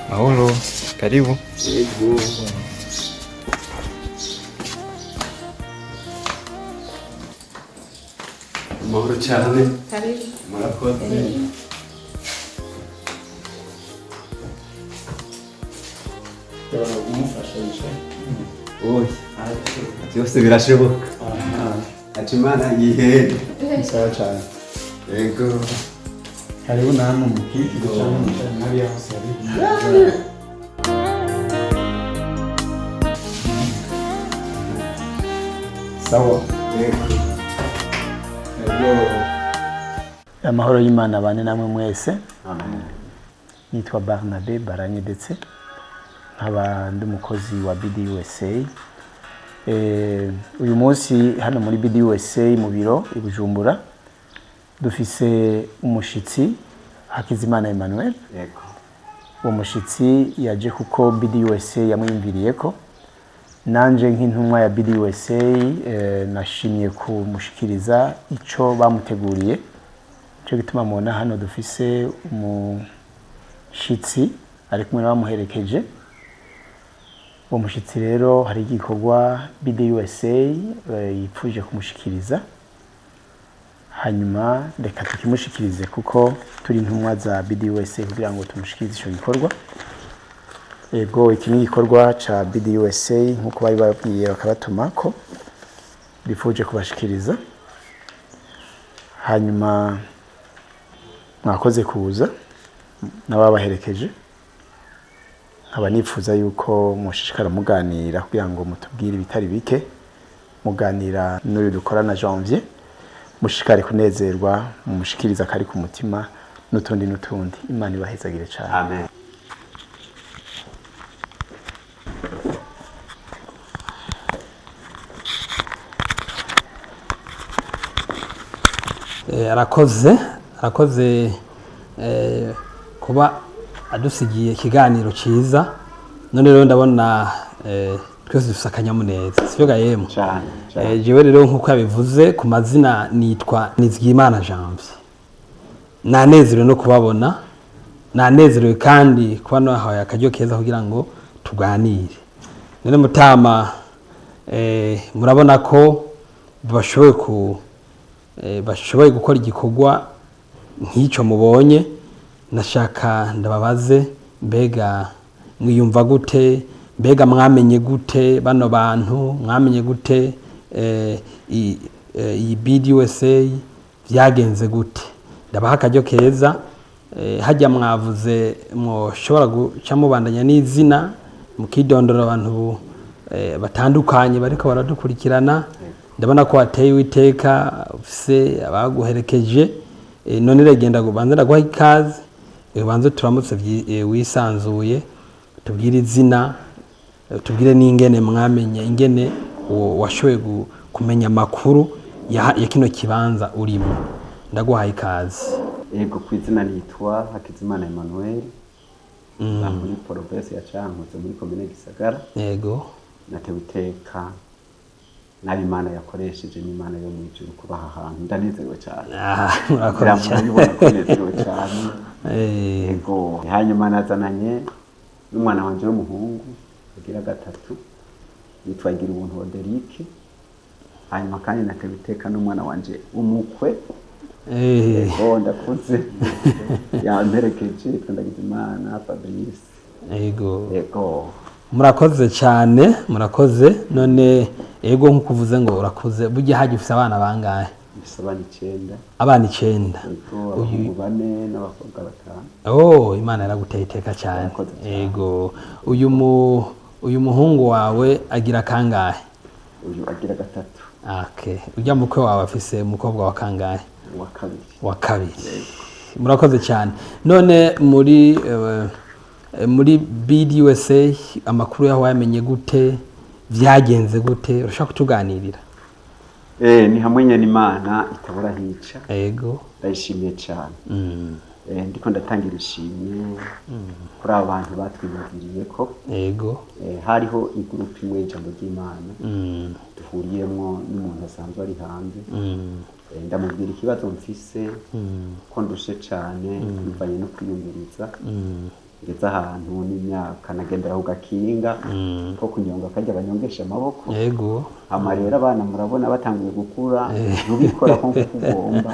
Mahoro, karibu. Mahoro cyane. Karibu. Murakoze. Oya, byose birashoboka. Hachimana yihere. Sawa cyane. Yego. Karibu namwe mukiki cyane muri aho sari. Sawa. Yego. Yego. Amahoro y'Imana bane namwe mwese. Amen. Nitwa Barnabe Baranyedetse. Nkaba ndi umukozi wa BDUSA. Uyu munsi hano muri BDUSA mu biro i Bujumbura dufise umushitsi Hakizimana Emmanuel. Yego. Uwo mushitsi yaje kuko BDUSA yamwimviriyeko. Nanje nk'intumwa ya BDUSA nashimye kumushikiriza ico bamuteguriye. Cyo gituma mubona hano dufise umushitsi ari kumwe n'abamuherekeje. Uwo mushitsi rero hari igikorwa BDUSA yipfuje kumushikiriza. Hanyuma reka tukimushikirize kuko turi intumwa za BDUSA kugira ngo tumushikirize ico gikorwa. Ego iki ni igikorwa ca BDUSA nkuko bari babwiye bakabatuma ko bifuje kubashikiriza. Hanyuma mwakoze kuza n'ababaherekeje. Nkaba nifuza yuko mushishikara muganira kugira ngo mutubwire ibitari bike. Muganira n'uyu dukorana Janvier. Mushishikare kunezerwa mumushikiriza kari ku mutima n'utundi. Imana ibahezagire cyane. Amen. arakoze kuba adusigiye ikiganiro cyiza. None rero ndabona twese dufite akanyamuneza sivyo gayemo cyane. Jewe rero nkuko yabivuze ku mazina nitwa Nizigiyimana Janvier. Nanezerewe no kubabona, nanezerewe kandi kuba nahaye akaryo keza kugira ngo tuganire. None mutama murabona ko bashoboye gukora igikorwa nk'icyo mubonye. Nashaka ndababaze mbega mwiyumva gute, mbega mwamenye gute bano bantu, mwamenye gute iyi BDUSA byagenze gute. Ndabaha akaryo keza hajya mwavuze mushobora guca mubandanya n'izina mukidondora abantu batandukanye bariko baradukurikirana. Ndabona ko wateye witeka ufise abaguherekeje. None regenda gubanza ndaguha ikaze ubanze turamutse wisanzuye tubwire izina tubwire n'ingene mwamenye ingene washoboye kumenya makuru ya kino kibanza urimo. Ndaguha ikaze. Yego ku izina nitwa Hakizimana Emmanuel. Muri province ya Cankuzo muri commune Gisagara. Yego. Natewe iteka n'Imana yakoresheje n'Imana yo mu ijuru kubaha ahantu. Ndanezerewe cyane. Murakoze cyane. Ndanezerewe cyane. Yego. Hanyuma nazananye n'umwana wanje w'umuhungu agira gatatu yitwa Girubuntu Oderique. Hanyuma kandi natewe iteka n'umwana wanje umukwe. Yego ndakuze. Yamperekeje Ndagijimana Fabrice. Yego. Yego. Murakoze cyane, murakoze. None ego nkukuvuze ngo urakuze burya haje ufise abana bangahe? Abana 9. Uyu 4 n'abakobwa 5. Imana yaraguteye iteka cyane. Ego uyu uyu muhungu wawe agira kangahe? uyu agira gatatu. Okay, ujya mukwe wawe afise umukobwa wa kangahe? wa kabiri. Murakoze cyane. None muri BDUSA amakuru yaho yamenye gute, byagenze gute, urashaka kutuganirira? Ni hamwe nyene Imana itabura hica. Yego, ndayishimiye cyane. Ndiko ndatangira ishimwe kuri abantu batwiyumviriye ko yego hariho igroupe imwe y'ijambo ry'Imana duhuriyemo n'umuntu asanzwe ari hanze. Ndamubwira ikibazo mfise ko ndushe cyane bivanye no kwiyumviriza, ngeze ahantu n'imyaka nagendera ku gakinga ko kunyonga kajya banyongesha amaboko. Yego, amarera abana murabona batangiye gukura ntubikora ko kugomba.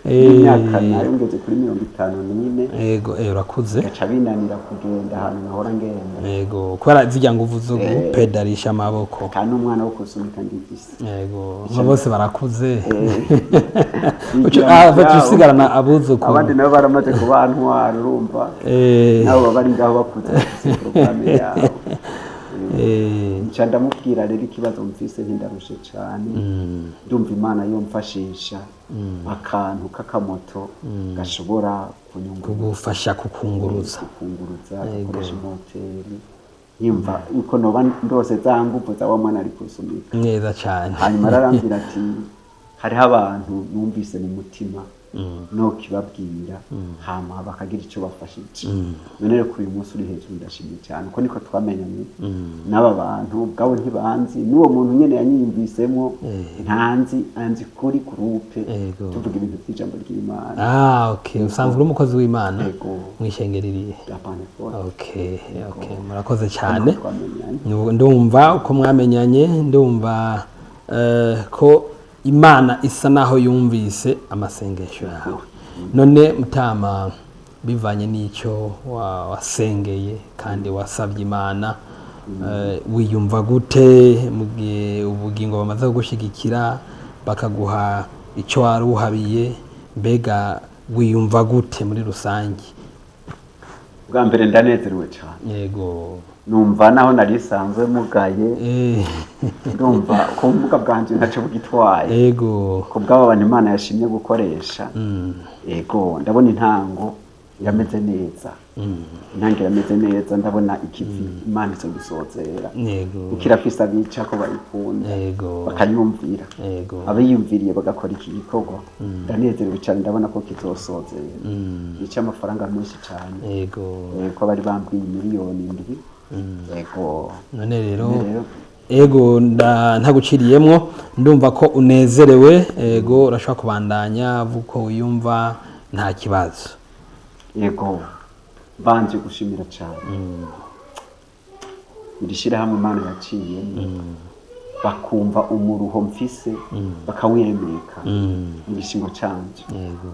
Imyaka nayo ngeze kuri 54. Yego, urakuze. Gaca binanira kugenda ahantu nahora ngenda. Yego, kubera zijya nguvu zo gupedarisha amaboko. Kandi umwana wo kusunika ndifise. Yego, bose barakuze. Batusigarana abuzukuru. Abandi nabo baramaze kubantwara urumva. Nabo bari ngaho bakuze programme yabo. Ndamubwira rero ikibazo mfise ntindarushe cyane. Ndumva Imana yomfashisha akantu k'akamoto gashobora kugufasha kukunguruza gukoresha moteri. Yumva uko noba ndose za nguvu za wa mwana ari kusumika neza cyane. Hanyuma arambwira ati hariho abantu numvise mu mutima no kibabwira hama bakagira icyo bafashije. None rero kuri uyu munsi uri hejuru ndashimye cyane ko niko twamenyanye n'aba bantu bwabo ntibanzi n'uwo muntu nyene yanyiyumvisemo ntanzi anzi kuri groupe tuvuga ibintu by'ijambo ry'Imana. Okay, usanzwe uri umukozi w'Imana mwishengeririye. Okay, murakoze cyane. Ndumva uko mwamenyanye, ndumva ko Imana isa naho yumvise amasengesho yawe. None Mutama, bivanye n'icyo wasengeye kandi wasabye Imana, wiyumva gute mugihe ubugingo bamaze kugushigikira bakaguha icyo wari uhabiye? Mbega wiyumva gute muri rusange? Bwa mbere ndanezerewe cyane. Yego, numva naho nari sanzwe mugaye. Ndumva ko mbuga bwanje ntaco bugitwaye. Yego, ko bwabo abantu Imana yashimye gukoresha. Yego, ndabona intango irameze neza. Intango irameze neza, ndabona ikivi Imana izo gisozera. Yego, ukirafisa abica ko bayikunda. Yego, bakayumvira. Yego, abayumviriye bagakora iki gikorwa. Ndanezerewe cyane, ndabona ko kizosozera. Ica amafaranga menshi cyane. Yego, ko bari bambwiye miliyoni 7. Yego, none rero ego ntaguciriyemwo, ndumva ko unezerewe. Ego, urashaka kubandanya vuko wiyumva nta kibazo. Yego, banje gushimira cyane irishira hamwe Imana yaciye bakumva umuruho mfise bakawiremeka igishingo canje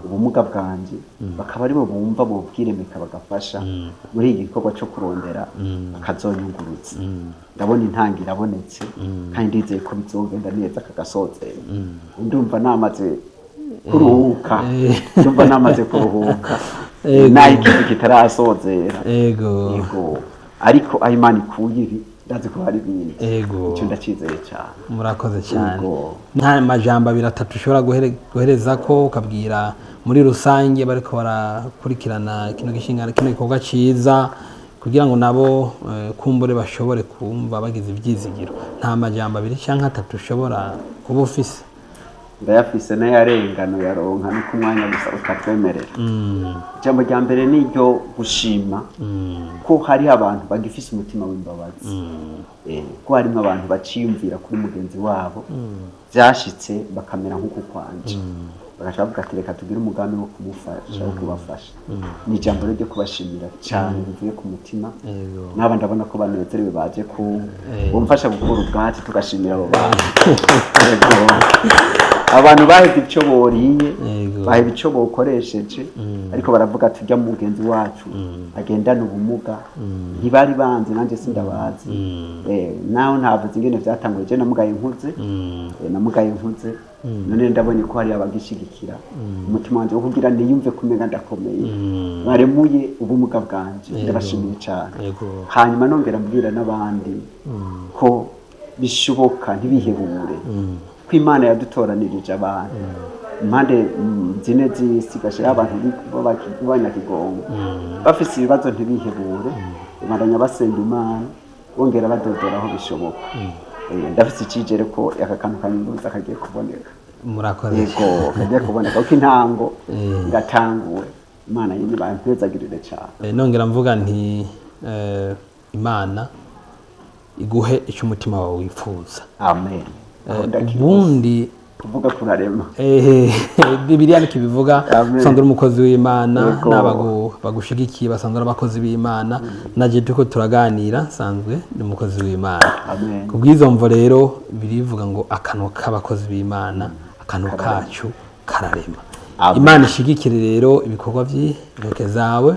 ubumuga bwanje bakaba aribo bumva bo bwiremeka bagafasha muri iki gikorwa cyo kurondera akazonyungurutse. Ndabona intangi irabonetse kandi ndizeye ko bizogenda neza kagasozera. Ndumva namaze kuruhuka. Ndumva namaze kuruhuka nayo ikintu kitarasozera. Yego, ariko aho Imana ikuye ibi ndazi ko hari ibindi. Icyo ndakizeye cyane. Murakoze cyane. Nta majambo abiri atatu ushobora guhereza ko ukabwira muri rusange bariko barakurikirana kino gishingana kino gikorwa ciza kugira ngo nabo kumbure bashobore kumva bagize ibyizigiro? Nta majambo abiri cyangwa atatu ushobora kuba ufise? Ndayafise n'ayarengano yaronka no ku mwanya gusa utatwemerera. Ijambo rya mbere ni ryo gushima ko hari abantu bagifise umutima w'imbabazi. Ko harimo abantu baciyumvira kuri mugenzi wabo byashitse bakamera nk'uko kwanje, bagashaka kuvuga ati reka tugire umugambi wo kumufasha wo kubafasha. Ni ijambo ryo kubashimira cyane bivuye ku mutima. Naba ndabona ko banezerewe baje ko bumfasha gukora ubwatsi tugashimira abo bantu. abantu bahebye icyo boriye Yego. baheba icyo bokoresheje ariko baravuga ati ujya mugenzi wacu agendana ubumuga ntibari banzi nanjye sindabazi naho ntavuze ingene vyatanguye je namugaye nkuze none ndabonye ko hari abagishigikira umutima wanje wo kugira niyumve kumenga ndakomeye baremuye ubumuga bwanje ndabashimiye cyane hanyuma nongera mbwira n'abandi ko bishoboka ntibihebure ko Imana yadutoranirije abantu impande zine zisigaje abantu b'abanyakigongo bafise ibibazo ntibihebure baranya basenga Imana bongera badodora aho bishoboka ndafise icyizere ko aka kantu kanyunguza kagiye kuboneka murakoze yego kagiye kuboneka kuko intango iratanguwe Imana yindi bampezagirire cyane nongera mvuga nti Imana iguhe icyo umutima wawe wifuza amen ubundi kuvuga kurarema Bibiliya niko ibivuga usanga umukozi w'Imana n'abagushigikiye basanzwe ari abakozi b'Imana naje tuko turaganira sanzwe ni umukozi w'Imana kubwizo mvo rero birivuga ngo akanwa k'abakozi b'Imana akanwa kacu kararema Imana ishigikire rero ibikorwa by'intoke zawe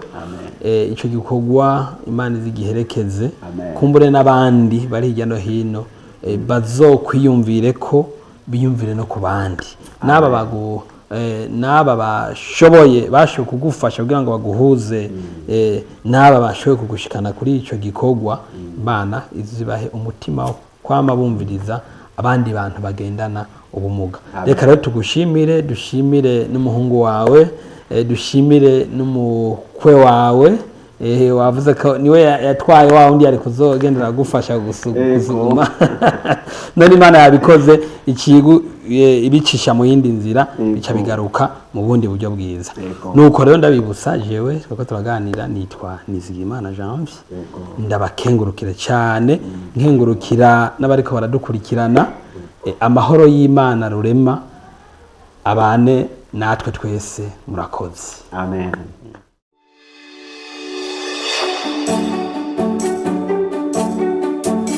ico gikorwa Imana izigiherekeze kumbure n'abandi bari hirya no hino bazokwiyumvire ko biyumvire no ku bandi n'aba bashoboye bashoboye kugufasha kugira ngo baguhuze n'aba bashoboye kugushikana kuri ico gikorwa Imana izibahe umutima wo kwama bumviriza abandi bantu bagendana ubumuga reka rero tugushimire dushimire n'umuhungu wawe dushimire n'umukwe wawe wavuze ko niwe yatwaye wa undi ari kuzogendera gufasha gusuguma none Imana yabikoze ikigu ibicisha mu yindi nzira bica bigaruka mu bundi buryo bwiza nuko rero ndabibutsa jewe kuko turaganira nitwa Nizigimana Janvier ndabakengurukire cyane nkengurukira n'abariko baradukurikirana amahoro y'Imana rurema abane natwe twese murakoze amen